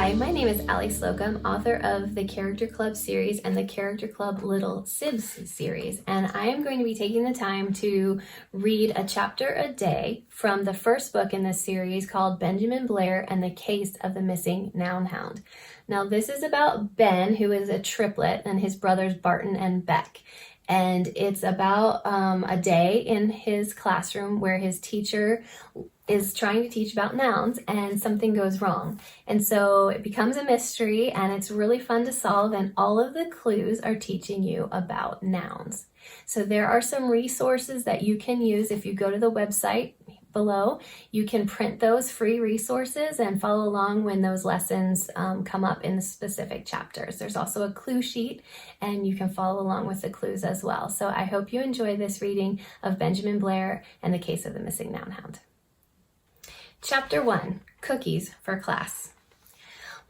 Hi, my name is Allie Slocum, author of the Character Club series and the Character Club Little Sibs series, and I am going to be taking the time to read a chapter a day from the first book in this series called Benjamin Blair and the Case of the Missing Noun Hound. Now, this is about Ben, who is a triplet, and his brothers Barton and Beck. And it's about a day in his classroom where his teacher is trying to teach about nouns and something goes wrong. And so it becomes a mystery and it's really fun to solve, and all of the clues are teaching you about nouns. So there are some resources that you can use if you go to the website below. You can print those free resources and follow along when those lessons come up in the specific chapters. There's also a clue sheet and you can follow along with the clues as well. So I hope you enjoy this reading of Benjamin Blair and the Case of the Missing Noun Hound. Chapter 1, Cookies for Class.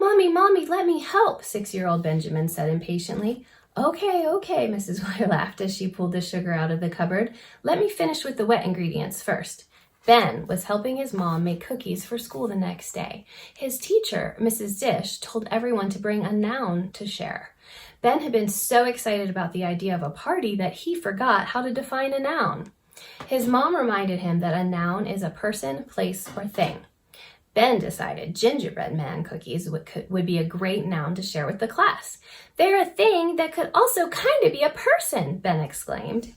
Mommy, let me help, 6-year-old Benjamin said impatiently. Okay, Mrs. Blair laughed as she pulled the sugar out of the cupboard. Let me finish with the wet ingredients first. Ben was helping his mom make cookies for school the next day. His teacher, Mrs. Dish, told everyone to bring a noun to share. Ben had been so excited about the idea of a party that he forgot how to define a noun. His mom reminded him that a noun is a person, place, or thing. Ben decided gingerbread man cookies would be a great noun to share with the class. They're a thing that could also kind of be a person, Ben exclaimed.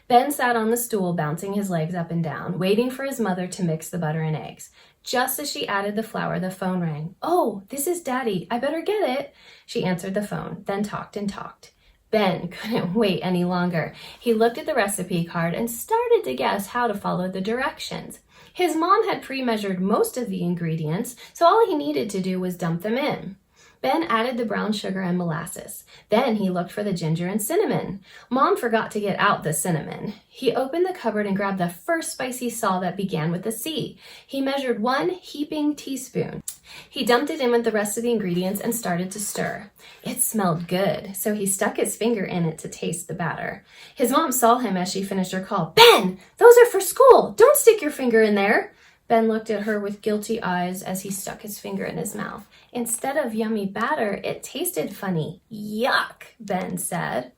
Ben sat on the stool, bouncing his legs up and down, waiting for his mother to mix the butter and eggs. Just as she added the flour, the phone rang. Oh, this is Daddy. I better get it. She answered the phone, then talked and talked. Ben couldn't wait any longer. He looked at the recipe card and started to guess how to follow the directions. His mom had pre-measured most of the ingredients, so all he needed to do was dump them in. Ben added the brown sugar and molasses. Then he looked for the ginger and cinnamon. Mom forgot to get out the cinnamon. He opened the cupboard and grabbed the first spicy salt that began with a C. He measured 1 heaping teaspoon. He dumped it in with the rest of the ingredients and started to stir. It smelled good, so he stuck his finger in it to taste the batter. His mom saw him as she finished her call. Ben, those are for school. Don't stick your finger in there. Ben looked at her with guilty eyes as he stuck his finger in his mouth. Instead of yummy batter, it tasted funny. Yuck, Ben said.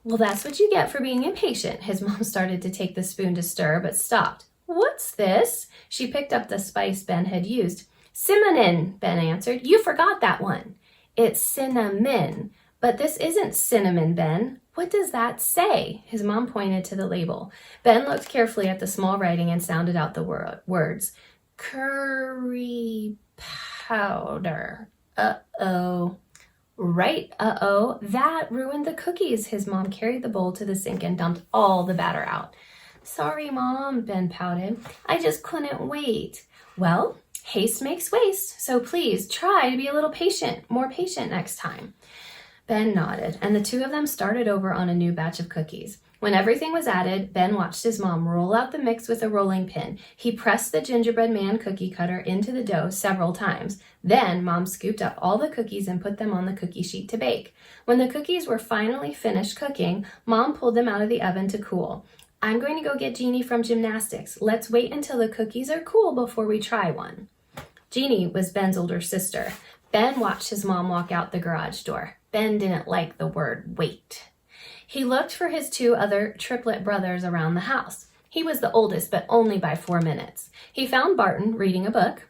Well, that's what you get for being impatient. His mom started to take the spoon to stir, but stopped. What's this? She picked up the spice Ben had used. Cinnamon, Ben answered. You forgot that one. It's cinnamon, but this isn't cinnamon, Ben. What does that say? His mom pointed to the label. Ben looked carefully at the small writing and sounded out the words. Curry powder. Uh-oh. Right, uh-oh. That ruined the cookies. His mom carried the bowl to the sink and dumped all the batter out. Sorry, Mom, Ben pouted. I just couldn't wait. Well, haste makes waste, so please try to be a little more patient next time. Ben nodded, and the two of them started over on a new batch of cookies. When everything was added, Ben watched his mom roll out the mix with a rolling pin. He pressed the gingerbread man cookie cutter into the dough several times. Then, Mom scooped up all the cookies and put them on the cookie sheet to bake. When the cookies were finally finished cooking, Mom pulled them out of the oven to cool. I'm going to go get Jeannie from gymnastics. Let's wait until the cookies are cool before we try one. Jeannie was Ben's older sister. Ben watched his mom walk out the garage door. Ben didn't like the word wait. He looked for his 2 other triplet brothers around the house. He was the oldest, but only by 4 minutes. He found Barton reading a book.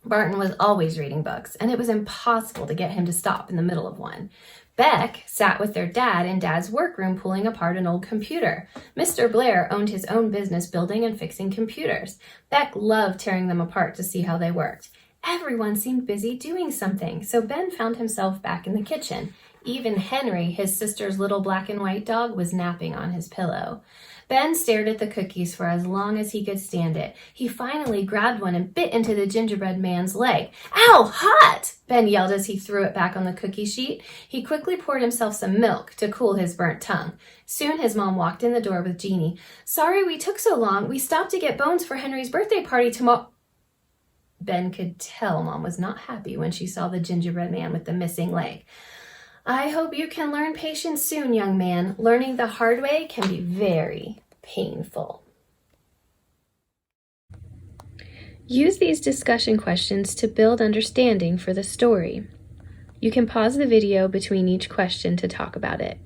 Barton was always reading books, and it was impossible to get him to stop in the middle of one. Beck sat with their dad in Dad's workroom pulling apart an old computer. Mr. Blair owned his own business building and fixing computers. Beck loved tearing them apart to see how they worked. Everyone seemed busy doing something, so Ben found himself back in the kitchen. Even Henry, his sister's little black and white dog, was napping on his pillow. Ben stared at the cookies for as long as he could stand it. He finally grabbed one and bit into the gingerbread man's leg. Ow, hot! Ben yelled as he threw it back on the cookie sheet. He quickly poured himself some milk to cool his burnt tongue. Soon his mom walked in the door with Jeannie. Sorry we took so long. We stopped to get bones for Henry's birthday party tomorrow. Ben could tell Mom was not happy when she saw the gingerbread man with the missing leg. I hope you can learn patience soon, young man. Learning the hard way can be very painful. Use these discussion questions to build understanding for the story. You can pause the video between each question to talk about it.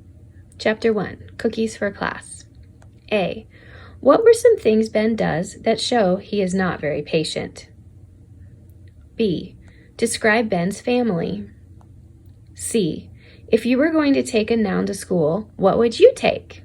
Chapter 1, Cookies for Class. A. What were some things Ben does that show he is not very patient? B. Describe Ben's family. C. If you were going to take a noun to school, what would you take?